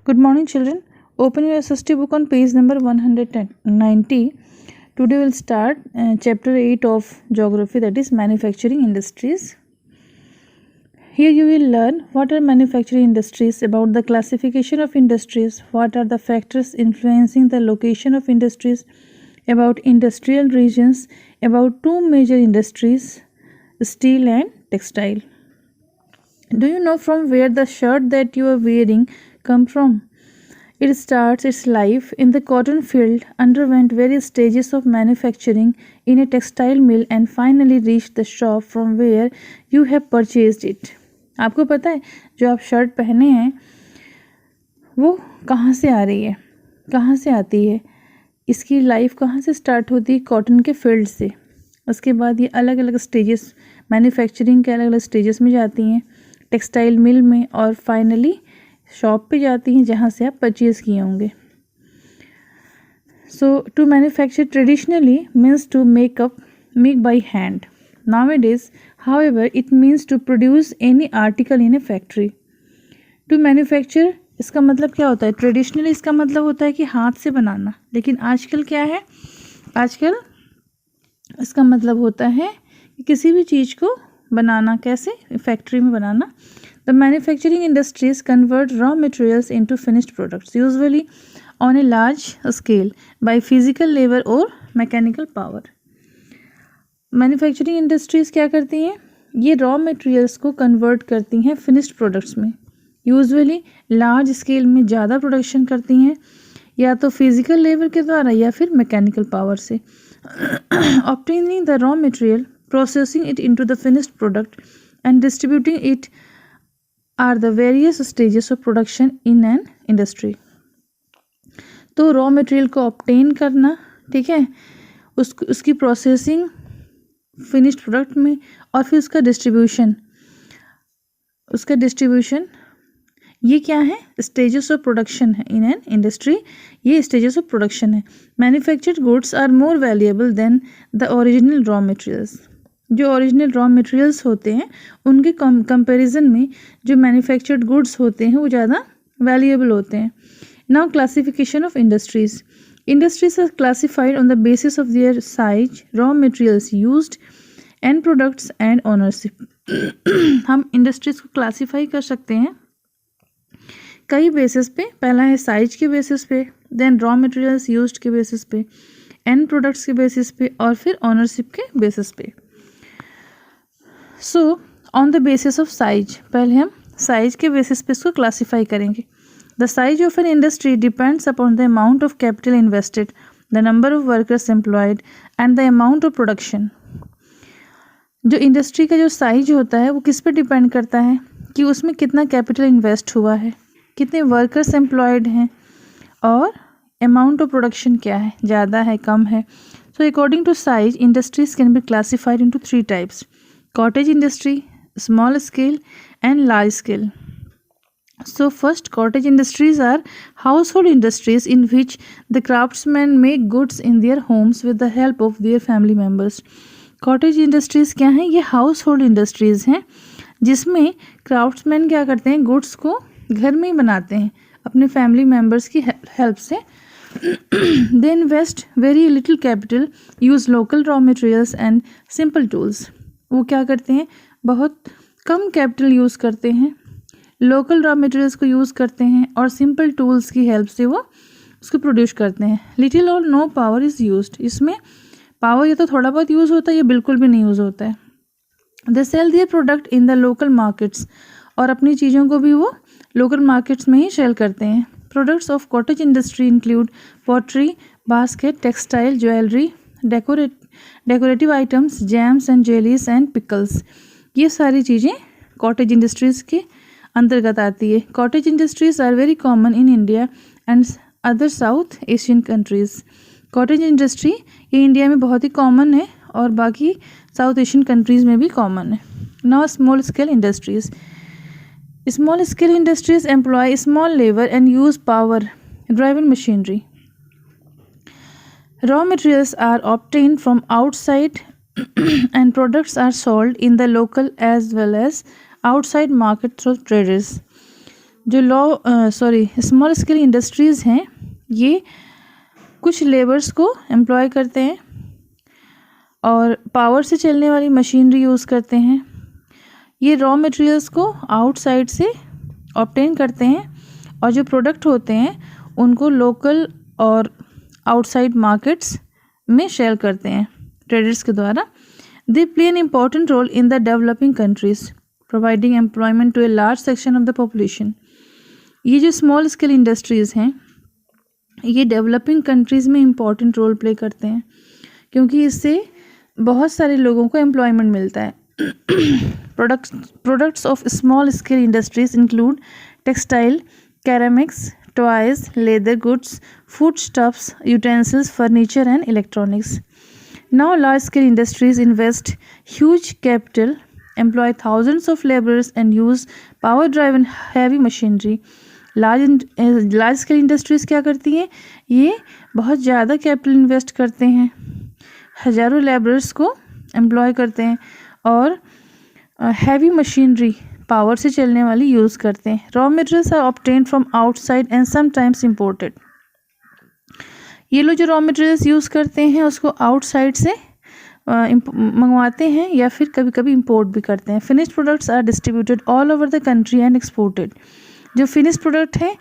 Good morning, children. Open your SST book on page number 190. Today we'll start chapter 8 of geography, that is manufacturing industries. Here you will learn what are manufacturing industries, about the classification of industries, what are the factors influencing the location of industries, about industrial regions, about two major industries, steel and textile. Do you know from where the shirt that you are wearing come from? It starts its life in the cotton field, underwent various stages of manufacturing in a textile mill and finally reached the shop from where you have purchased it. आपको पता है जो आप shirt पहने हैं वो कहाँ से आ रही है, कहाँ से आती है, इसकी लाइफ कहाँ से स्टार्ट होती है? कॉटन के फील्ड से। उसके बाद ये अलग अलग स्टेजेस, मैन्युफैक्चरिंग के अलग अलग स्टेजेस में जाती हैं, टेक्सटाइल मिल में, और फाइनली शॉप पे जाती हैं जहाँ से आप परचेज़ किए होंगे। So to manufacture traditionally means to make by hand. Nowadays, however, it means to produce any article in a factory. To manufacture इसका मतलब क्या होता है? ट्रेडिशनली इसका मतलब होता है कि हाथ से बनाना, लेकिन आजकल क्या है? आजकल इसका मतलब होता है कि किसी भी चीज़ को बनाना, कैसे? फैक्ट्री में बनाना. The manufacturing industries convert raw materials into finished products, usually on a large scale by physical labor or mechanical power. Manufacturing industries क्या करती हैं? ये रॉ मटेरियल्स को कन्वर्ट करती हैं फिनिश्ड प्रोडक्ट्स में. यूजुअली लार्ज स्केल में ज़्यादा प्रोडक्शन करती हैं, या तो फिजिकल लेबर के द्वारा या फिर मैकेनिकल पावर से. Obtaining the raw material, processing it into the finished product and distributing it are the various stages of production in an industry. तो रॉ मटेरियल को ऑब्टेन करना, ठीक है, उसकी प्रोसेसिंग फिनिश्ड प्रोडक्ट में, और फिर उसका डिस्ट्रीब्यूशन, ये क्या है? स्टेजेस ऑफ प्रोडक्शन है इन एन इंडस्ट्री. ये स्टेजेस ऑफ प्रोडक्शन है. Manufactured goods are more valuable than the original raw materials. जो ओरिजिनल रॉ मटेरियल्स होते हैं उनके कंपैरिजन में जो मैन्युफैक्चर्ड गुड्स होते हैं वो ज़्यादा वैल्यूएबल होते हैं. Now classification of industries. Industries are classified on the basis of their size, raw materials used, end products and ownership. हम इंडस्ट्रीज को क्लासीफाई कर सकते हैं कई बेसिस पे. पहला है साइज के बेसिस पे, देन रॉ मटेरियल्स यूज्ड के बेसिस पे, एंड प्रोडक्ट्स के बेसिस पे, और फिर ओनरशिप के बेसिस पे. So on the basis of size, पहले हम साइज के बेसिस पे इसको क्लासीफाई करेंगे. The size of an industry depends upon the amount of capital invested, the number of workers employed, and the amount of production. जो industry का जो size होता है वो किस पे डिपेंड करता है कि उसमें कितना कैपिटल इन्वेस्ट हुआ है, कितने वर्कर्स एम्प्लॉयड हैं, और अमाउंट ऑफ प्रोडक्शन क्या है, ज़्यादा है, कम है. So according to size, industries can be classified into 3 types: cottage industry, small scale and large scale. So first, cottage industries are household industries in which the craftsmen make goods in their homes with the help of their family members. Cottage industries क्या हैं? ये household industries हैं जिसमें craftsmen क्या करते हैं? Goods को घर में ही बनाते हैं अपने फैमिली मेम्बर्स की हेल्प से. They invest very little capital, use local raw materials and simple tools. वो क्या करते हैं? बहुत कम कैपिटल यूज़ करते हैं, लोकल रॉ मटेरियल्स को यूज़ करते हैं, और सिंपल टूल्स की हेल्प से वो उसको प्रोड्यूस करते हैं. लिटिल और नो पावर इज़ यूज्ड. इसमें पावर या तो थोड़ा बहुत यूज़ होता है या बिल्कुल भी नहीं यूज़ होता है. They sell their product in the local markets, और अपनी चीज़ों को भी वो लोकल मार्केट्स में ही सेल करते हैं. Products of cottage industry include pottery, basket, textile, jewellery, decorative items, jams and jellies and pickles. ये सारी चीज़ें कॉटेज इंडस्ट्रीज़ के अंतर्गत आती है. Cottage industries are very common in India and other South Asian countries. Cottage industry ये India में बहुत ही कॉमन है और बाकी साउथ एशियन कंट्रीज़ में भी कॉमन है. Now small scale industries. Small scale industries employ small labour and use power driven machinery. Raw materials are obtained from outside and products are sold in the local as well as outside market through traders. जो small scale industries हैं ये कुछ labours को employ करते हैं और power से चलने वाली मशीनरी यूज़ करते हैं। ये रॉ मटेरियल्स को आउटसाइड से ऑब्टेन करते हैं और जो प्रोडक्ट होते हैं उनको लोकल और आउटसाइड मार्केट्स में सेल करते हैं ट्रेडर्स के द्वारा। They play an important role in the developing countries providing employment to a large section of the population. ये जो स्मॉल स्केल इंडस्ट्रीज़ हैं ये डेवलपिंग कंट्रीज़ में इम्पॉर्टेंट रोल प्ले करते हैं क्योंकि इससे बहुत सारे लोगों को एम्प्लॉयमेंट मिलता है। Products of small scale industries include textile, ceramics, toys, leather goods, foodstuffs, utensils, furniture and electronics. Now large-scale industries invest huge capital, employ thousands of laborers and use power-driven heavy machinery. Large scale industries क्या करती हैं? ये बहुत ज़्यादा capital invest करते हैं, हज़ारों labourers को एम्प्लॉय करते हैं और हैवी मशीनरी पावर से चलने वाली यूज़ करते हैं। Raw materials are obtained from outside and sometimes imported. ये लोग जो रॉ मटेरियल्स यूज़ करते हैं उसको आउटसाइड से मंगवाते हैं या फिर कभी कभी इंपोर्ट भी करते हैं। Finished products are distributed all over the country and exported. जो फिनिश्ड प्रोडक्ट है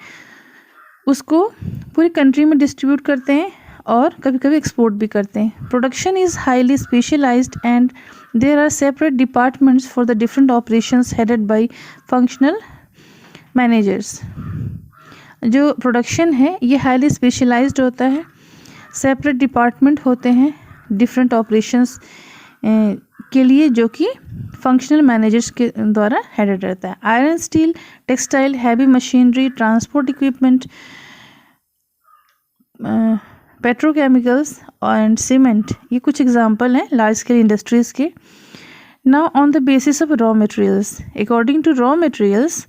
उसको पूरी कंट्री में डिस्ट्रीब्यूट करते हैं और कभी कभी एक्सपोर्ट भी करते हैं। Production is highly specialised and there are separate departments for the different operations headed by functional managers. जो प्रोडक्शन है ये हाईली स्पेशलाइज्ड होता है, सेपरेट डिपार्टमेंट होते हैं डिफरेंट ऑपरेशंस के लिए जो कि फंक्शनल मैनेजर्स के द्वारा हेडेड रहता है। Iron, steel, textile, heavy machinery, transport equipment, petrochemicals and cement, ये कुछ एग्जांपल हैं लार्ज स्केल इंडस्ट्रीज़ के। Now on the basis of raw materials, according to raw materials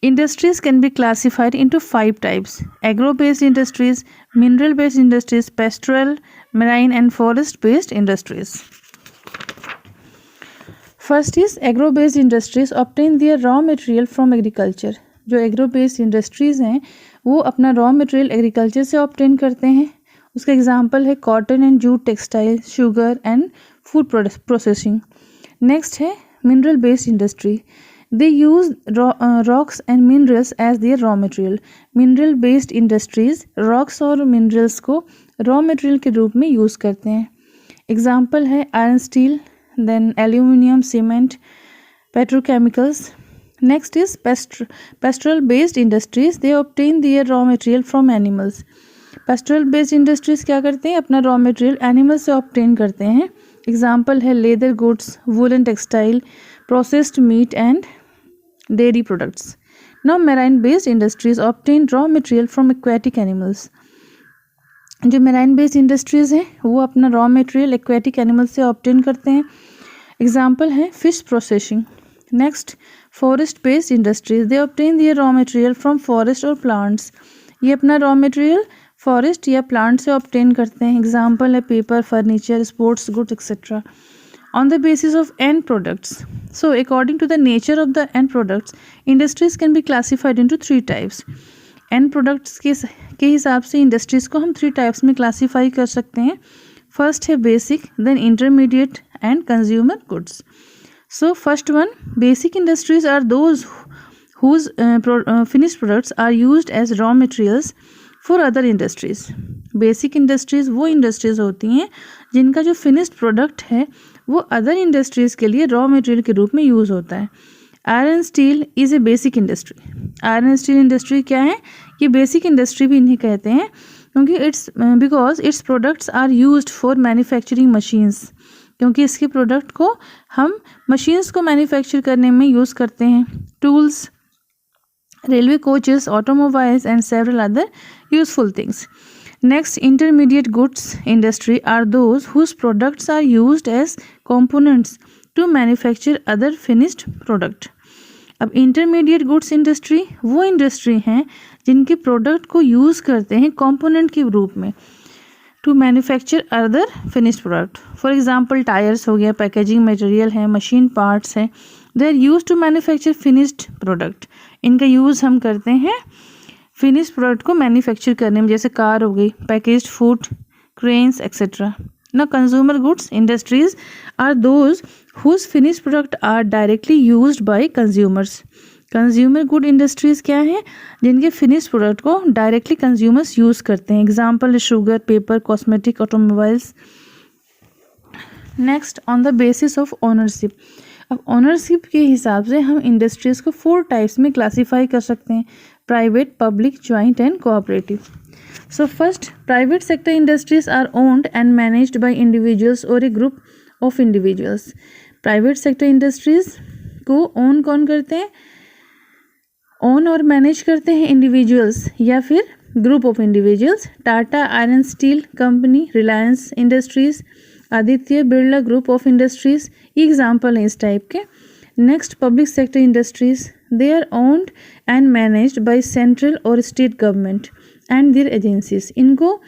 industries can be classified into 5 types: agro-based industries, mineral-based industries, pastoral, marine and forest-based industries. First is agro-based industries obtain their raw material from agriculture. जो agro-based industries हैं वो अपना raw material agriculture से obtain करते हैं। उसका example है cotton and jute textile, sugar and food processing. Next है mineral-based industry. They use rocks and minerals as their raw material. Mineral based industries rocks और minerals को raw material के रूप में यूज़ करते हैं। Example है iron, steel, then aluminium, cement, petrochemicals. Next is pastoral based industries. They obtain their raw material from animals. Pastoral based industries क्या करते हैं? अपना raw material animal से obtain करते हैं। Example है leather goods, woolen textile, processed meat and dairy products. Now marine based industries obtain raw material from aquatic animals. जो marine based industries हैं वो अपना raw material aquatic animals से obtain करते हैं। Example है fish processing. Next, forest based industries. They obtain their raw material from forest or plants. ये अपना raw material forest या plant से obtain करते हैं। Example है paper, furniture, sports goods etc. On the basis of end products. So according to the nature of the end products, industries can be classified into 3 types. End products के हिसाब से industries को हम 3 types में classify कर सकते हैं. First है basic, then intermediate and consumer goods. So first one, basic industries are those whose finished products are used as raw materials for other industries. Basic industries वो industries होती हैं जिनका जो finished product है वो अदर इंडस्ट्रीज़ के लिए raw material के रूप में यूज़ होता है। Iron steel is a basic industry. Iron steel industry क्या है? ये बेसिक इंडस्ट्री भी इन्हें कहते हैं क्योंकि because it's products are used for manufacturing machines, क्योंकि इसके प्रोडक्ट को हम मशीन्स को मैन्युफैक्चर करने में यूज़ करते हैं। Tools, railway coaches, automobiles and several other useful things. Next, intermediate goods industry are those whose products are used as components to manufacture other finished product. अब intermediate goods industry वो industry हैं जिनके product को use करते हैं component के रूप में to manufacture other finished product. For example, tyres हो गया, पैकेजिंग मटेरियल है, मशीन पार्ट्स है, they are use to manufacture finished product. इनका यूज़ हम करते हैं फिनिश्ड प्रोडक्ट को मैन्युफैक्चर करने में, जैसे कार हो गई, पैकेज्ड फूड, क्रेन्स एक्सेट्रा। ना consumer goods industries are those whose finished product are directly used by consumers. Consumer good industries क्या है? जिनके फिनिश्ड प्रोडक्ट को डायरेक्टली कंज्यूमर्स यूज़ करते हैं। Example sugar, paper, cosmetic, automobiles. Next, on the basis of ownership. अब ownership के हिसाब से हम इंडस्ट्रीज़ को 4 टाइप्स में क्लासीफाई कर सकते हैं: private, public, joint and cooperative. So first, private sector industries are owned and managed by individuals और a group of individuals. Private sector industries को ओन कौन करते हैं? ओन और मैनेज करते हैं इंडिविजुअल्स या फिर group of individuals. Tata iron steel company, Reliance industries, Aditya Birla group of industries, ये एग्जाम्पल हैं इस टाइप के। Next, public sector industries, they are owned and managed by central और state government and their agencies. इनको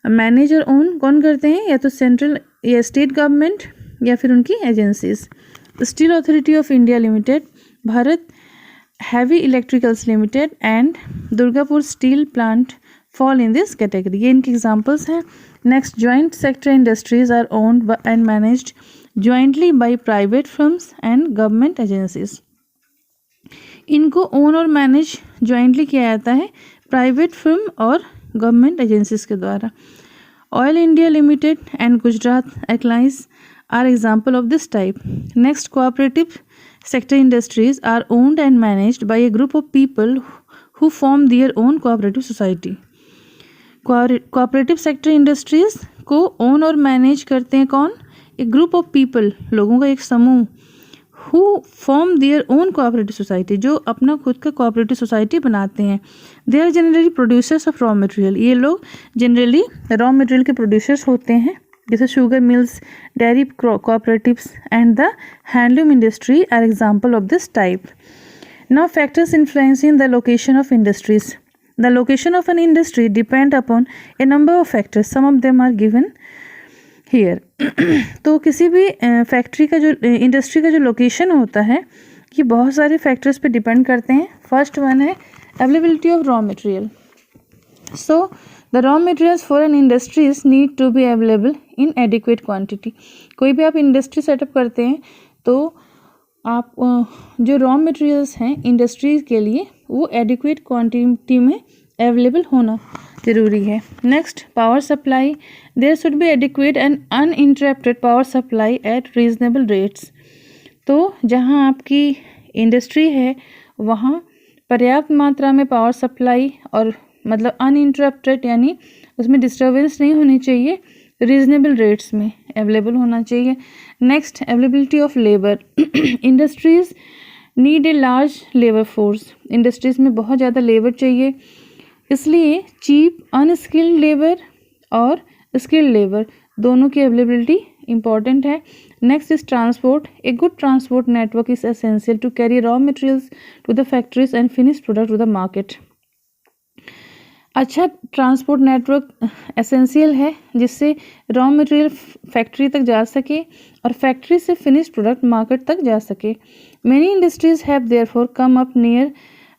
मैनेज और own कौन करते हैं? या तो सेंट्रल या स्टेट गवर्नमेंट या फिर उनकी agencies. Steel authority of India limited, Bharat heavy electricals limited and Durgapur steel plant fall in this category. ये इनके एग्जाम्पल्स हैं। Next, joint sector industries are owned and managed jointly by private firms and government agencies. इनको own और manage jointly किया जाता है private firm और government agencies के द्वारा। Oil India limited and Gujarat airlines are example of this type. Next, cooperative sector industries are owned and managed by a group of people who form their own cooperative society. Cooperative sector industries को own और manage करते हैं कौन? एक group of people, लोगों का एक समूह, who form their own cooperative society, जो अपना खुद का कोऑपरेटिव सोसाइटी बनाते हैं। They are generally producers of raw material. ये लोग जनरली रॉ मटेरियल के प्रोड्यूसर्स होते हैं, जैसे sugar mills, dairy cooperatives and the handloom industry are example of this type. Now, factors influencing the location of industries. The location of an industry depend upon a number of factors. Some of them are given here. तो किसी भी factory का जो industry का जो location होता है, ये बहुत सारे फैक्टर्स पे डिपेंड करते हैं। फर्स्ट वन है availability of raw material. So the raw materials for an industries need to be available in adequate quantity. कोई भी आप इंडस्ट्री सेटअप करते हैं तो आप जो रॉ मटेरियल्स हैं इंडस्ट्रीज के लिए वो एडिक्वेट क्वांटिटी में अवेलेबल होना ज़रूरी है। Next, power supply, there should be adequate and uninterrupted power supply at reasonable rates. तो जहाँ आपकी इंडस्ट्री है वहाँ पर्याप्त मात्रा में पावर सप्लाई और मतलब अनइंटरप्टेड यानी उसमें डिस्टर्बेंस नहीं होनी चाहिए, रीजनेबल रेट्स में अवेलेबल होना चाहिए। Next, availability of labour. Industries need a large labour force. Industries में बहुत ज़्यादा लेबर चाहिए, इसलिए चीप अनस्किल्ड लेबर और स्किल्ड लेबर दोनों की अवेलेबिलिटी इम्पॉर्टेंट है। Next is transport. A good transport network is essential to carry raw materials to the factories and finish product to the market. अच्छा ट्रांसपोर्ट नेटवर्क एसेंशियल है जिससे raw material factory तक जा सके और फैक्ट्री से finish product market तक जा सके। Many industries have therefore come up near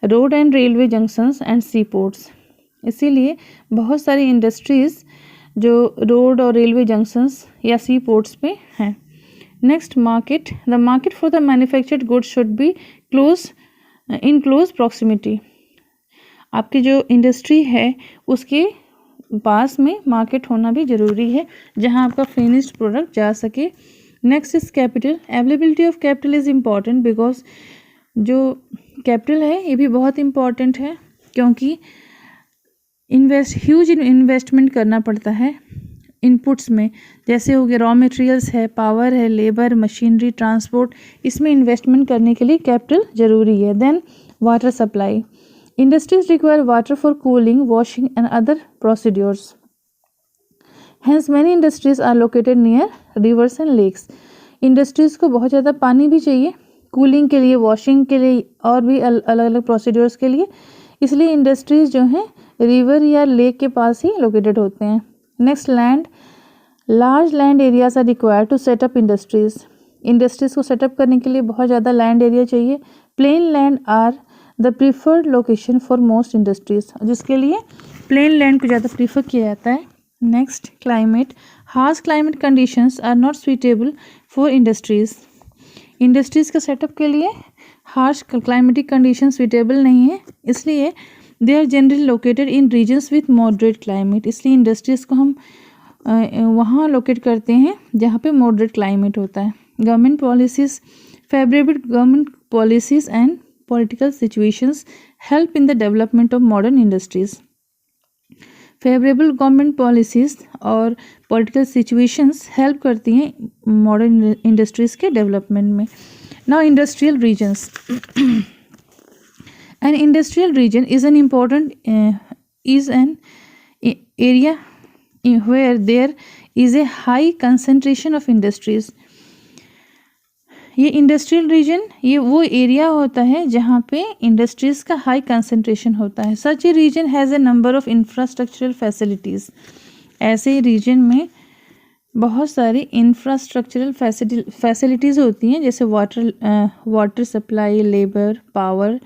road and railway junctions and sea ports. इसीलिए बहुत सारी इंडस्ट्रीज़ जो रोड और रेलवे जंक्शंस या सी पोर्ट्स पे हैं। Next, market. The market for the manufactured goods should be in close proximity. आपकी जो इंडस्ट्री है उसके पास में मार्केट होना भी ज़रूरी है जहां आपका फिनिश्ड प्रोडक्ट जा सके। Next is capital. Availability of capital is important because जो कैपिटल है ये भी बहुत इम्पॉर्टेंट है क्योंकि ह्यूज इन्वेस्टमेंट करना पड़ता है इनपुट्स में, जैसे हो गया रॉ मटेरियल्स है, पावर है, लेबर, मशीनरी, ट्रांसपोर्ट, इसमें इन्वेस्टमेंट करने के लिए कैपिटल ज़रूरी है। Then water supply. Industries require water for cooling, washing and other procedures. Hence, many industries are located near rivers and lakes. Industries को बहुत ज़्यादा पानी भी चाहिए कूलिंग के लिए, वॉशिंग के लिए और भी अलग अलग प्रोसीड्यूर्स के लिए, इसलिए इंडस्ट्रीज़ जो हैं रिवर या लेक के पास ही लोकेटेड होते हैं। Next, land. Large land areas are required to set up industries. Industries को सेटअप करने के लिए बहुत ज़्यादा लैंड एरिया चाहिए। Plain land are the preferred location for most industries, जिसके लिए प्लेन लैंड को ज़्यादा प्रीफर किया जाता है। Next, climate. Harsh climate conditions are not suitable for industries. Industries के सेटअप के लिए हार्श क्लाइमेटिक कंडीशन सुइटेबल नहीं है, इसलिए they are generally located in regions with moderate climate. इसलिए इंडस्ट्रीज़ को हम वहाँ लोकेट करते हैं जहाँ पे मॉडरेट क्लाइमेट होता है। Government policies, favourable government policies and political situations help in the development of modern industries. Favourable government policies और पॉलिटिकल सिचुएशंस हेल्प करती हैं मॉडर्न इंडस्ट्रीज़ के डेवलपमेंट में। Now industrial regions. An industrial region is an area where there is a high concentration of industries. ये industrial region ये वो area होता है जहाँ पे इंडस्ट्रीज़ का हाई कंसंट्रेशन होता है। Such a region has a number of infrastructural facilities. ऐसे रीजन में बहुत सारी इंफ्रास्ट्रक्चरल फैसिलिटीज़ होती हैं, जैसे water supply, labour, power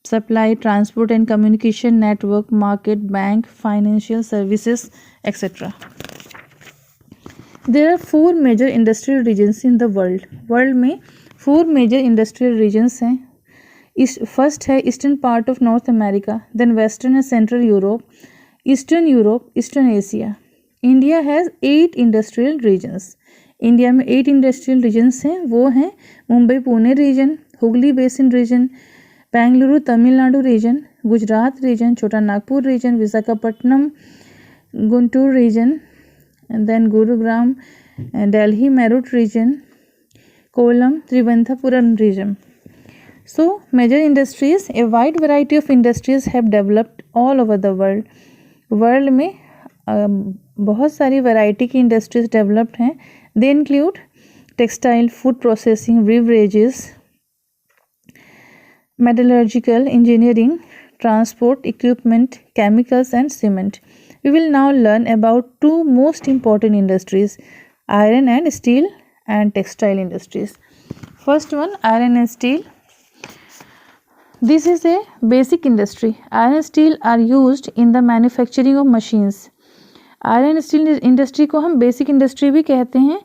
supply, transport and communication network, market, bank, financial services etcetera. There are 4 major industrial regions in the world. World में 4 major industrial regions हैं। First है eastern part of North America, then western and central Europe, eastern Asia. India has 8 industrial regions. India में 8 industrial regions हैं। वो हैं Mumbai Pune region, Hooghly basin region, Bengaluru Tamil Nadu region, Gujarat region, Chota Nagpur region, Visakhapatnam Guntur region, then Gurugram, Delhi Meerut region, Kollam Thiruvananthapuram region. So major industries, a wide variety of industries have developed all over the world. World में बहुत सारी variety की industries developed हैं। They include textile, food processing, beverages, metallurgical, engineering, transport, equipment, chemicals and cement. We will now learn about 2 most important industries, iron and steel and textile industries. First one, iron and steel. This is a basic industry. Iron and steel are used in the manufacturing of machines. Iron and steel industry को हम basic industry भी कहते हैं।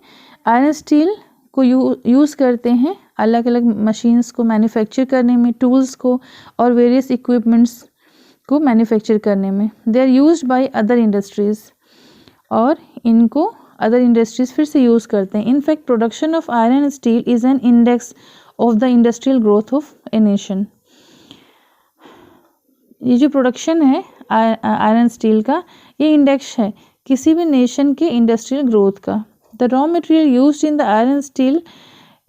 Iron steel को use करते हैं अलग अलग मशीन्स को मैन्युफैक्चर करने में, टूल्स को और वेरियस इक्विपमेंट्स को मैन्युफैक्चर करने में। They are used by other industries, और इनको अदर इंडस्ट्रीज़ फिर से यूज़ करते हैं। In fact production of iron and steel is an index of the industrial growth of a nation. ये जो प्रोडक्शन है आयरन स्टील का, ये इंडेक्स है किसी भी नेशन के इंडस्ट्रियल ग्रोथ का। The raw material used in the iron steel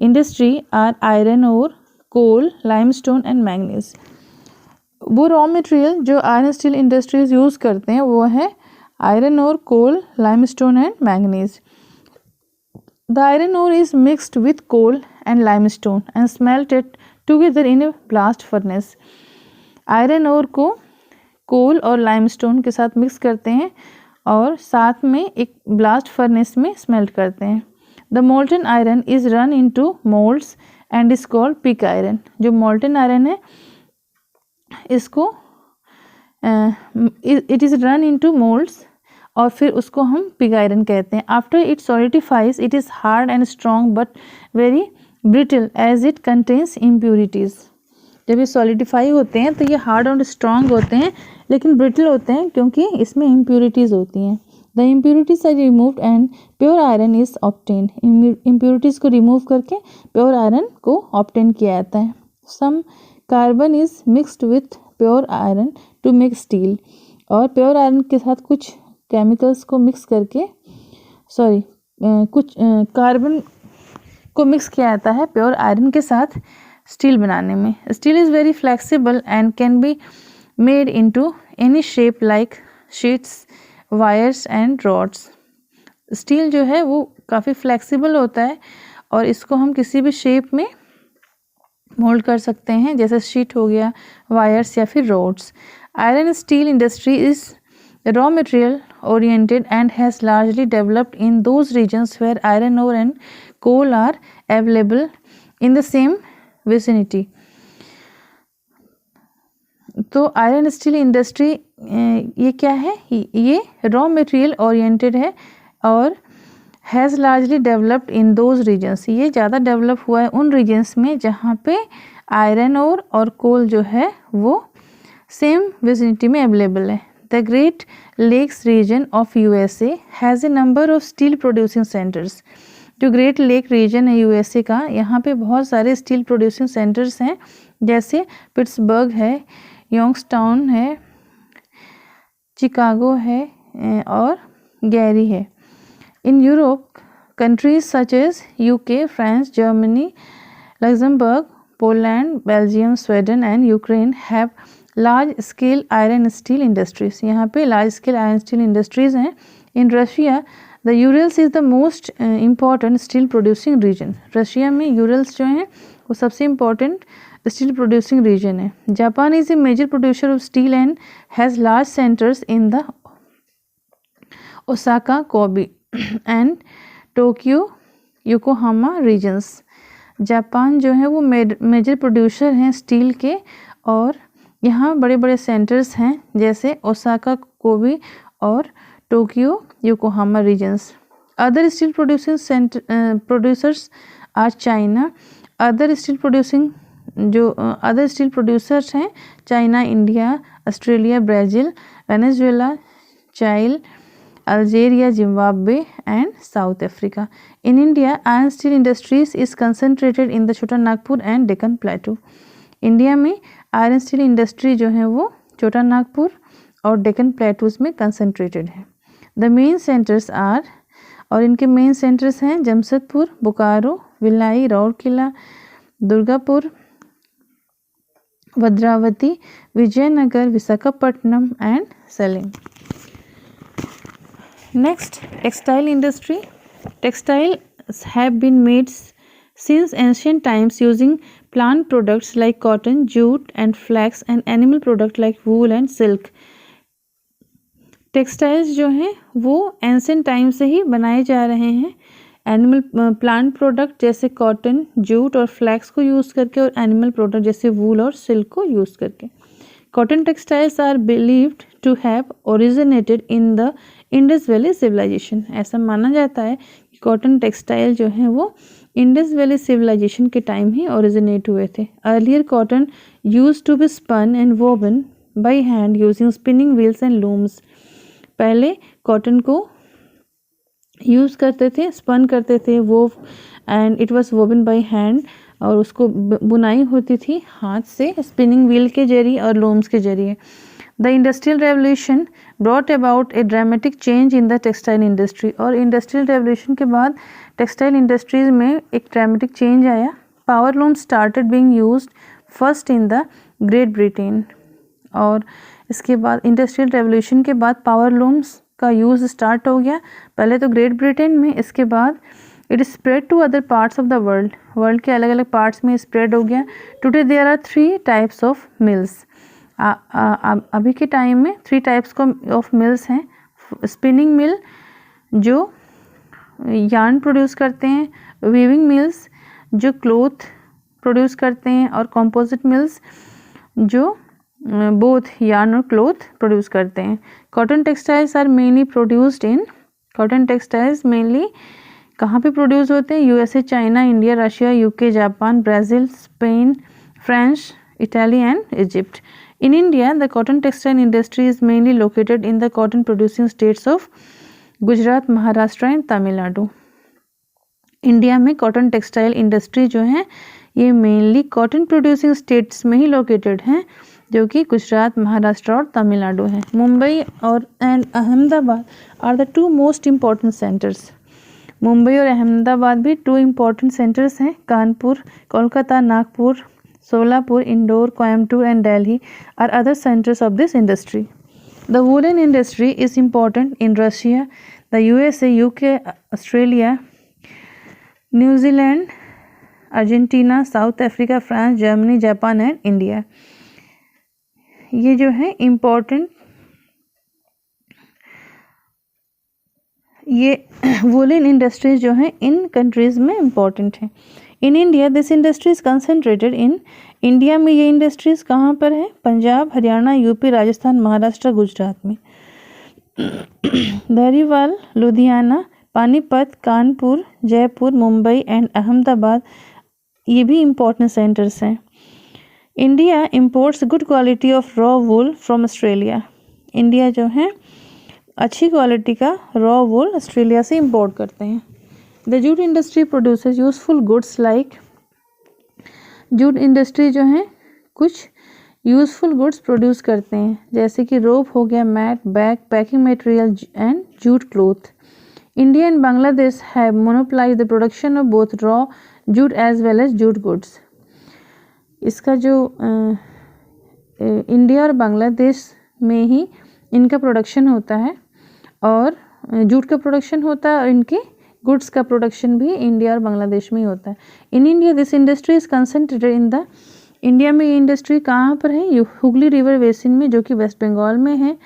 industry are iron और कोल, लाइमस्टोन एंड मैंगनीज। वो रॉ मटेरियल जो आयरन स्टील इंडस्ट्रीज यूज़ करते हैं वो है आयरन और coal, limestone and manganese. The iron ore is mixed with coal and limestone and smelted together in a blast furnace. Iron ore को coal और limestone के साथ मिक्स करते हैं और साथ में एक ब्लास्ट फर्नेस में स्मेल्ट करते हैं। The molten iron is run into moulds and is called pig iron. जो मोल्टन आयरन है इसको it is run into moulds और फिर उसको हम पिग आयरन कहते हैं। After it solidifies it is hard and strong but very brittle as it contains impurities. जब ये सॉलिडिफाई होते हैं तो ये हार्ड और स्ट्रॉन्ग होते हैं लेकिन ब्रिटल होते हैं क्योंकि इसमें इम्प्यूरिटीज़ होती हैं। The impurities are removed and pure iron is obtained. Impurities को रिमूव करके प्योर आयरन को ऑब्टेन किया जाता है। Some carbon is mixed with pure iron to make steel. और प्योर आयरन के साथ कुछ केमिकल्स को मिक्स करके कुछ कार्बन को मिक्स किया जाता है प्योर आयरन के साथ स्टील बनाने में। Steel is very flexible and can be made into any shape like sheets, wires and rods. Steel जो है वो काफ़ी फ्लेक्सिबल होता है और इसको हम किसी भी शेप में मोल्ड कर सकते हैं, जैसे शीट हो गया, वायर्स या फिर rods. Iron steel industry is raw material oriented and has largely developed in those regions where iron ore and coal are available in the same vicinity. तो आयरन स्टील इंडस्ट्री ये क्या है, ये raw material oriented है और has largely developed in those regions, ये ज़्यादा develop हुआ है उन रीजन्स में जहाँ पे आयरन ओर और कोल जो है वो सेम विसिनिटी में अवेलेबल है. The great lakes region of USA has a number of steel producing centres. जो ग्रेट लेक रीजन है यूएसए का, यहाँ पे बहुत सारे स्टील प्रोड्यूसिंग सेंटर्स हैं, जैसे पिट्सबर्ग है, यॉन्ग्सटाउन है, चिकागो है और गैरी है. In Europe countries such as UK, France, Germany, Luxembourg, Poland, Belgium, Sweden and Ukraine have large scale iron steel industries. यहाँ पे large scale iron steel industries हैं. In Russia, the Urals is the most important steel producing region. Russia में URLs जो हैं वो सबसे important steel producing region है. Japan is a major producer of steel and has large centers in the Osaka, Kobe and Tokyo, Yokohama regions. Japan जो है वो major producer हैं स्टील के और यहाँ बड़े बड़े सेंटर्स हैं जैसे ओसाका, कोबे और Tokyo, Yokohama regions. Other steel producers are China. Other steel producers हैं China, India, Australia, Brazil, Venezuela, Chile, Algeria, Zimbabwe and South Africa. In India, iron steel industries is concentrated in the Chota Nagpur and Deccan Plateau. India में iron steel industry जो है वो छोटा नागपुर और Deccan plateaus में concentrated है. The main centres are, और इनके main centres हैं Jamshedpur, Bokaro, Bhilai, Rourkela, Durgapur, Bhadravati, Vijayanagar, Visakhapatnam and Salem. Next, textile industry. Textiles have been made since ancient times using plant products like cotton, jute and flax and animal products like wool and silk. Textiles जो हैं वो ancient time से ही बनाए जा रहे हैं animal plant product जैसे cotton, jute और फ्लैक्स को यूज़ करके और एनिमल प्रोडक्ट जैसे वूल और सिल्क को यूज़ करके. Cotton textiles are believed to have originated in the Indus valley civilization. ऐसा माना जाता है कि कॉटन टेक्सटाइल जो हैं वो इंडस वैली सिविलाइजेशन के टाइम ही ओरिजिनेट हुए थे. Earlier cotton used to be spun and woven by hand using spinning wheels and looms. पहले कॉटन को यूज़ करते थे, स्पन करते थे, wove and it was woven by hand, और उसको बुनाई होती थी हाथ से स्पिनिंग व्हील के जरिए और लूम्स के जरिए. The industrial revolution brought about a dramatic change in the textile industry. और इंडस्ट्रियल रेवोल्यूशन के बाद टेक्सटाइल इंडस्ट्रीज में एक ड्रामेटिक चेंज आया. Power loom started being used first in the great Britain. और इसके बाद इंडस्ट्रियल रेवोल्यूशन के बाद पावर लूम्स का यूज़ स्टार्ट हो गया, पहले तो ग्रेट ब्रिटेन में, इसके बाद it spread to other parts of the world. World के अलग अलग पार्ट्स में स्प्रेड हो गया. Today there are 3 types of mills. अभी के टाइम में 3 टाइप्स ऑफ मिल्स हैं. स्पिनिंग मिल जो यार्न प्रोड्यूस करते हैं, वीविंग मिल्स जो क्लोथ प्रोड्यूस करते हैं, और कंपोजिट मिल्स जो बोथ यार्न और क्लोथ प्रोड्यूस करते हैं. Cotton textiles are mainly produced in, cotton textiles mainly कहाँ पे प्रोड्यूस होते हैं? USA, China, India, Russia, UK, Japan, Brazil, Spain, France, Italy and Egypt. In India, the cotton textile industry is mainly located in the cotton producing states of Gujarat, Maharashtra and Tamil Nadu. India में cotton textile industry जो है ये mainly cotton producing states में ही located हैं, जो कि गुजरात, महाराष्ट्र और तमिलनाडु हैं. मुंबई और Ahmedabad are the 2 most important centres. Mumbai और अहमदाबाद भी 2 इम्पॉर्टेंट सेंटर्स हैं. Kanpur, Kolkata, Nagpur, Solapur, Indore, Coimbatore and Delhi are other centers of this industry. The woolen industry is important in Russia, the USA, UK, Australia, New Zealand, Argentina, South Africa, France, Germany, Japan and India. ये जो है important ये woollen industries जो हैं इन countries में important हैं। In India this industry is concentrated in, India में ये इंडस्ट्रीज़ कहाँ पर है? पंजाब, हरियाणा, यूपी, राजस्थान, महाराष्ट्र, गुजरात में। धारीवाल, लुधियाना, पानीपत, कानपुर, जयपुर, मुंबई एंड अहमदाबाद ये भी इम्पोर्टेंट सेंटर्स हैं। India imports good quality of raw wool from Australia. India जो है अच्छी क्वालिटी का रॉ वूल ऑस्ट्रेलिया से इंपोर्ट करते हैं। The jute industry produces useful goods like, jute industry जो है कुछ यूजफुल गुड्स प्रोड्यूस करते हैं जैसे कि रोप हो गया, mat, bag, packing material and jute cloth. India and Bangladesh have monopolize the production of both raw jute as well as jute goods. इसका जो इंडिया और बांग्लादेश में ही इनका प्रोडक्शन होता है और जूट का प्रोडक्शन होता है और इनके गुड्स का प्रोडक्शन भी इंडिया और बांग्लादेश में ही होता है। In India this industry is concentrated in the, India में ये इंडस्ट्री कहाँ पर है? हुगली रिवर बेसिन में जो कि वेस्ट बंगाल में है।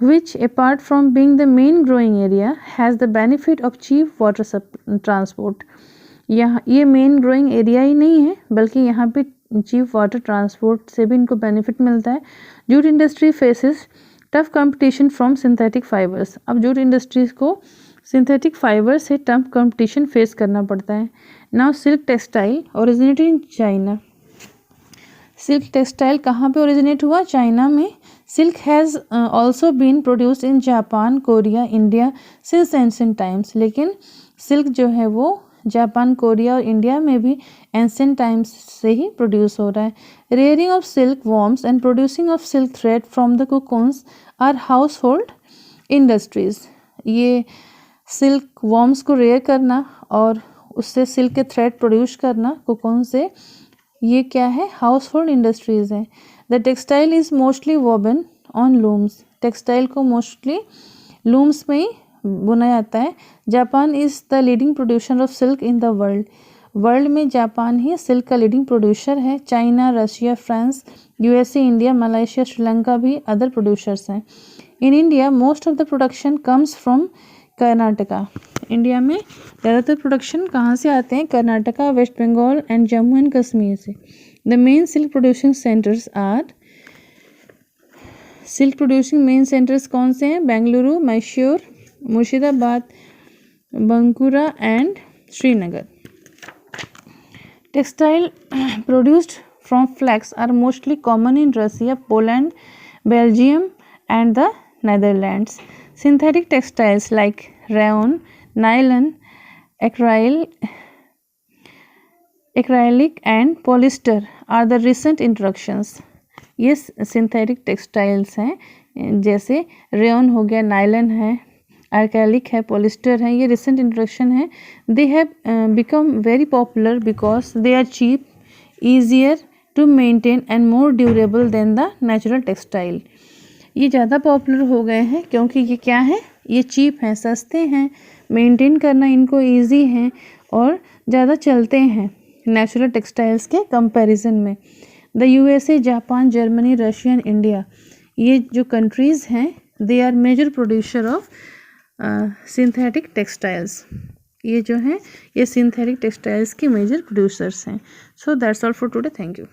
Which apart from being the main growing area has the benefit of cheap water transport. यहाँ ये मेन ग्रोइंग एरिया ही नहीं है बल्कि यहाँ पे चीप वाटर ट्रांसपोर्ट से भी इनको बेनिफिट मिलता है। Jute industry faces tough competition from synthetic fibres. अब जूट इंडस्ट्रीज को सिंथेटिक फाइबर से टफ कंपटीशन फेस करना पड़ता है। Now silk textile originated in China. Silk textile कहाँ पे ओरिजिनेट हुआ? चाइना में। Silk has also been produced in Japan, Korea, India since ancient times. लेकिन सिल्क जो है वो जापान, कोरिया और इंडिया में भी एंशिएंट टाइम्स से ही प्रोड्यूस हो रहा है। Rearing of silk worms and producing of silk thread from the cocoons are household industries. ये सिल्क वॉर्म्स को रेयर करना और उससे सिल्क के थ्रेड प्रोड्यूस करना कोकून से, ये क्या है? हाउस होल्ड इंडस्ट्रीज़ है। The textile is mostly woven on looms. Textile को मोस्टली लूम्स में ही बुना जाता है। Japan is the leading producer of silk in the world. World में जापान ही सिल्क का लीडिंग प्रोड्यूसर है। China, Russia, France, USA, India, Malaysia, Sri Lanka भी अदर प्रोड्यूसर्स हैं। In India most of the production comes from Karnataka. India में ज़्यादातर production कहाँ से आते हैं? कर्नाटका, वेस्ट बंगाल एंड जम्मू एंड कश्मीर से। The main silk producing centres are, silk producing main centres कौन से हैं? Bengaluru, Mysore, Murshidabad, Bankura and Srinagar. Textile produced from flax are mostly common in Russia, Poland, Belgium and the Netherlands. Synthetic textiles like rayon, nylon, acrylic and polyester are the recent introductions. ये synthetic textiles हैं जैसे rayon हो गया, nylon है, acrylic है, polyester है, ये recent introduction है। They have become very popular because they are cheap, easier to maintain and more durable than the natural textile. ये ज़्यादा पॉपुलर हो गए हैं क्योंकि ये क्या है? ये चीप हैं, सस्ते हैं, मेंटेन करना इनको इजी है और ज़्यादा चलते हैं नेचुरल टेक्सटाइल्स के कंपैरिजन में। The USA, Japan, Germany, Russia and India, ये जो कंट्रीज़ हैं they are major producer of synthetic textiles. ये जो हैं ये सिंथेटिक टेक्सटाइल्स के मेजर प्रोड्यूसर्स हैं। So that's all for today. Thank you.